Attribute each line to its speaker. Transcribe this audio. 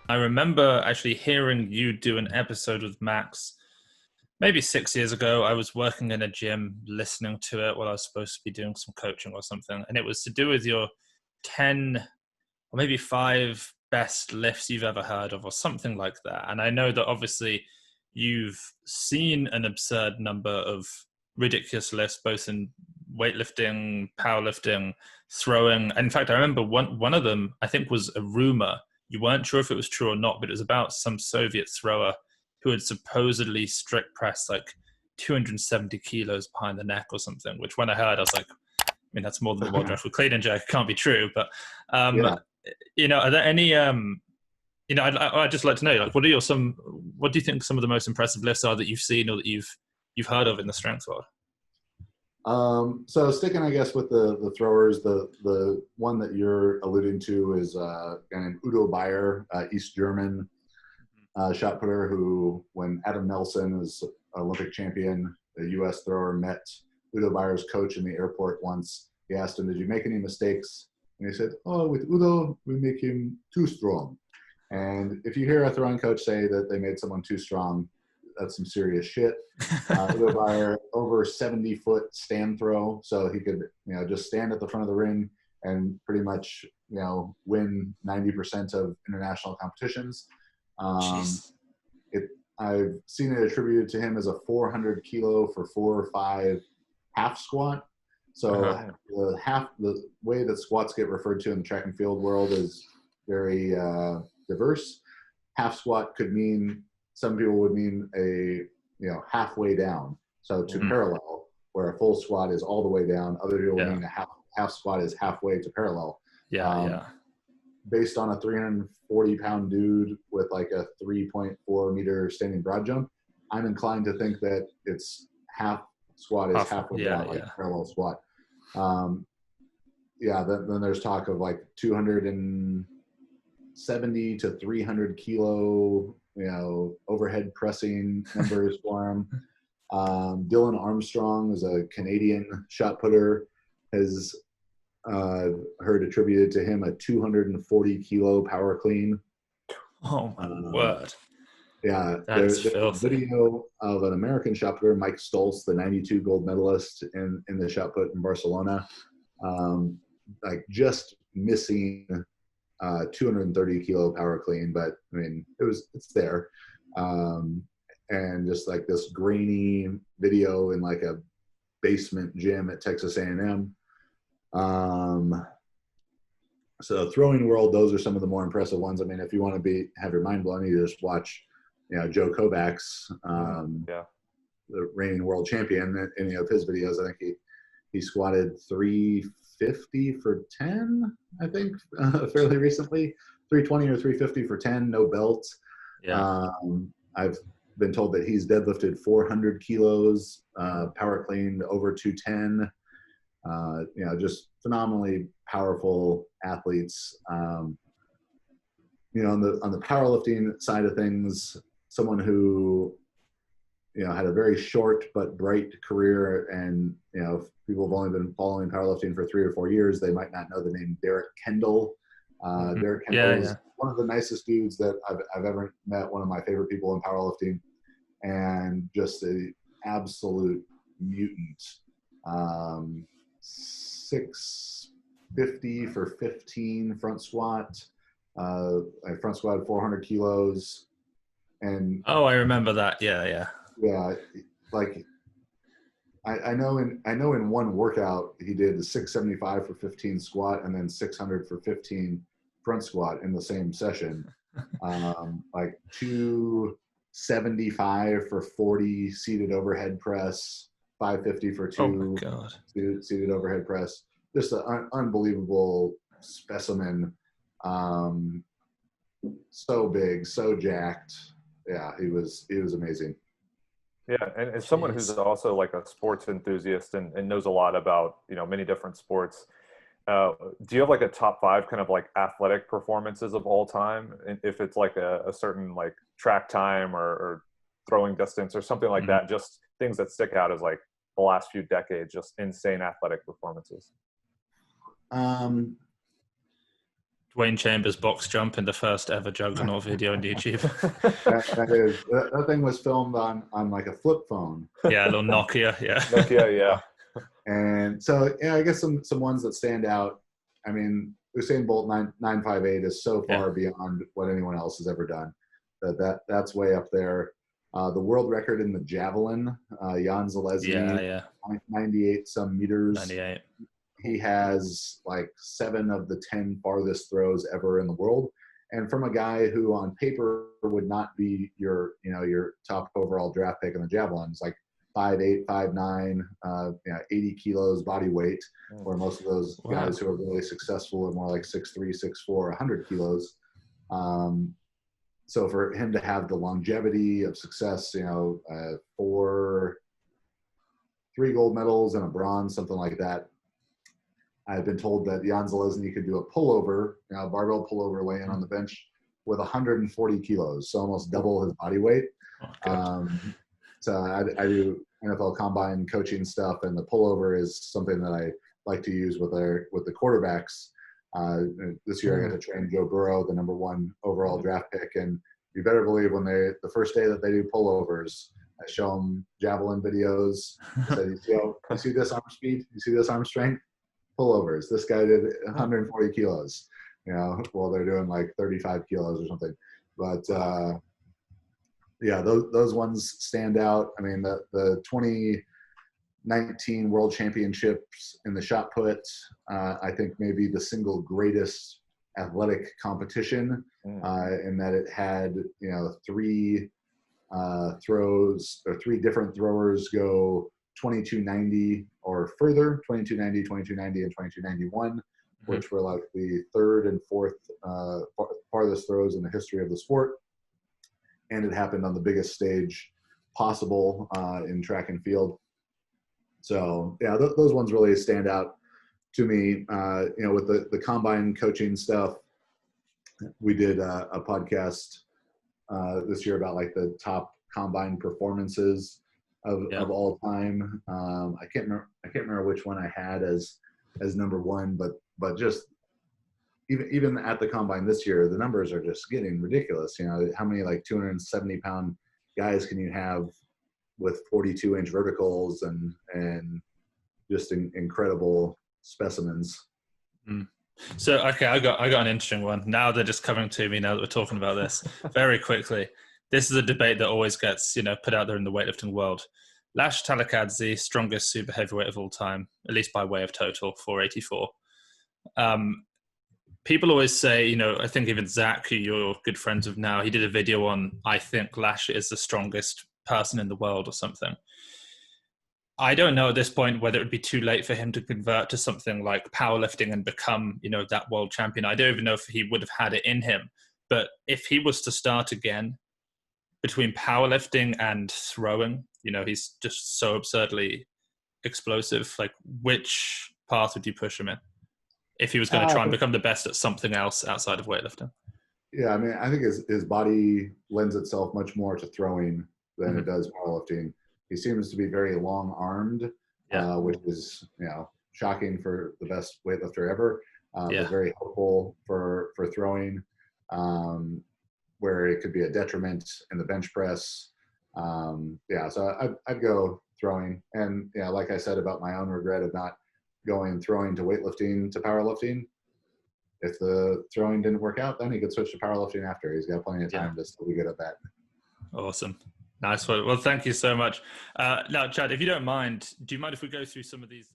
Speaker 1: I remember actually hearing you do an episode with Max maybe 6 years ago. I was working in a gym listening to it while I was supposed to be doing some coaching or something. And it was to do with your 10 or maybe five best lifts you've ever heard of or something like that. And I know that obviously you've seen an absurd number of ridiculous lifts, both in weightlifting, powerlifting, throwing. In fact, I remember one of them, I think, was a rumor. You weren't sure if it was true or not, but it was about some Soviet thrower who had supposedly strict pressed like 270 kilos behind the neck or something, which when I heard, I was like, I mean, that's more than the world record clean and jerk. It can't be true. But,
Speaker 2: Yeah.
Speaker 1: are there any, I'd just like to know, like, what do you think some of the most impressive lifts are that you've seen or that you've heard of in the strength world?
Speaker 2: So sticking, I guess, with the throwers, the one that you're alluding to is an Udo Bayer, East German shot putter who, when Adam Nelson was Olympic champion, the U.S. thrower, met Udo Bayer's coach in the airport once. He asked him, "Did you make any mistakes?" And he said, "Oh, with Udo, we make him too strong." And if you hear a throwing coach say that they made someone too strong, that's some serious shit. Udo Bayer, over 70-foot stand throw, so he could, just stand at the front of the ring and pretty much, win 90% of international competitions. I've seen it attributed to him as a 400 kilo for 4 or 5 half squat. So the way that squats get referred to in the track and field world is very diverse. Half squat could mean, some people would mean a halfway down, so to parallel, where a full squat is all the way down. Other people would mean a half squat is halfway to parallel. Based on a 340-pound dude with like a 3.4 meter standing broad jump, I'm inclined to think that it's half squat is halfway down, like parallel squat. Then there's talk of like 270 to 300 kilo, overhead pressing numbers for him. Dylan Armstrong is a Canadian shot putter, has heard attributed to him a 240 kilo power clean.
Speaker 1: Oh my word.
Speaker 2: Yeah,
Speaker 1: That's
Speaker 2: there's a
Speaker 1: filthy.
Speaker 2: video of an American shot putter, Mike Stoltz, the 92 gold medalist in the shot put in Barcelona, like just missing 230 kilo power clean, but I mean, it's there. And just like this grainy video in like a basement gym at Texas A&M. So throwing world, those are some of the more impressive ones. I mean, if you want to have your mind blown, you just watch, Joe Kovacs, the reigning world champion. Any of his videos, I think he squatted 350 for 10, I think, fairly recently, 320 or 350 for 10, no belt. I've been told that he's deadlifted 400 kilos, power cleaned over 210. Just phenomenally powerful athletes. On the powerlifting side of things, someone who, had a very short but bright career, and, if people have only been following powerlifting for 3 or 4 years, they might not know the name Derek Kendall. Derek Kendall is one of the nicest dudes that I've ever met, one of my favorite people in powerlifting, and just an absolute mutant. 650 for 15 front squat. I front squatted 400 kilos. And
Speaker 1: I remember that. Yeah.
Speaker 2: Like I know in one workout he did the 675 for 15 squat and then 600 for 15 front squat in the same session. Like 275 for 40 seated overhead press, 550 for 2 seated overhead press. Just an unbelievable specimen. So big, so jacked. Yeah, he was amazing.
Speaker 3: Yeah, and someone who's also like a sports enthusiast and knows a lot about, many different sports. Do you have like a top 5 kind of like athletic performances of all time? And if it's like a certain like track time or throwing distance or something like that, just things that stick out as like the last few decades, just insane athletic performances.
Speaker 1: Dwayne Chambers box jump in the first ever Juggernaut video on YouTube.
Speaker 2: that thing was filmed on like a flip phone.
Speaker 1: Yeah, a little Nokia. Yeah.
Speaker 3: Nokia, yeah.
Speaker 2: And so, yeah, I guess some ones that stand out. I mean, Usain Bolt 958 is so far beyond what anyone else has ever done. That's way up there. The world record in the javelin, Jan Zalesny, 98 some meters.
Speaker 1: 98.
Speaker 2: He has like 7 of the 10 farthest throws ever in the world. And from a guy who on paper would not be your top overall draft pick in the javelins, like 5'8", 5'9", 80 kilos body weight, where most of those guys who are really successful are more like 6'3", 6'4", 100 kilos. So for him to have the longevity of success, 3 gold medals and a bronze, something like that. I've been told that Jan Zalesny could do a pullover, barbell pullover laying on the bench with 140 kilos, so almost double his body weight. So I do NFL Combine coaching stuff, and the pullover is something that I like to use with the quarterbacks. This year I got to train Joe Burrow, the number 1 overall draft pick, and you better believe when the first day that they do pullovers, I show them javelin videos. I said, you see this arm speed? You see this arm strength? Pullovers. This guy did 140 kilos, while they're doing like 35 kilos or something. But those ones stand out. I mean, the 2019 World Championships in the shot put, I think maybe the single greatest athletic competition, in that it had 3 throws, or 3 different throwers go 2290 or further, 2290, 2290, and 2291, which were like the 3rd and 4th farthest throws in the history of the sport. And it happened on the biggest stage possible in track and field. So yeah, those ones really stand out to me. With the combine coaching stuff, we did a podcast this year about like the top combine performances of all time. I can't remember which one I had as number 1, but just even at the combine this year, the numbers are just getting ridiculous. How many like 270-pound guys can you have with 42-inch verticals and just incredible specimens?
Speaker 1: So okay, I got an interesting one. Now they're just coming to me now that we're talking about this very quickly. This is a debate that always gets put out there in the weightlifting world. Lasha Talakhadze, strongest super heavyweight of all time, at least by way of total, 484. People always say, I think even Zach, who you're good friends with now, he did a video on, I think Lasha is the strongest person in the world or something. I don't know at this point whether it would be too late for him to convert to something like powerlifting and become, that world champion. I don't even know if he would have had it in him. But if he was to start again between powerlifting and throwing, he's just so absurdly explosive. Like, which path would you push him in if he was going to try and become the best at something else outside of weightlifting?
Speaker 2: Yeah, I mean, I think his body lends itself much more to throwing than it does powerlifting. He seems to be very long-armed, which is shocking for the best weightlifter ever. But very helpful for throwing, where it could be a detriment in the bench press. So I'd go throwing. And like I said about my own regret of not going throwing to weightlifting to powerlifting, if the throwing didn't work out, then he could switch to powerlifting after. He's got plenty of time to still be good at that.
Speaker 1: Awesome. Nice one. Well, thank you so much. Now, Chad, if you don't mind, do you mind if we go through some of these?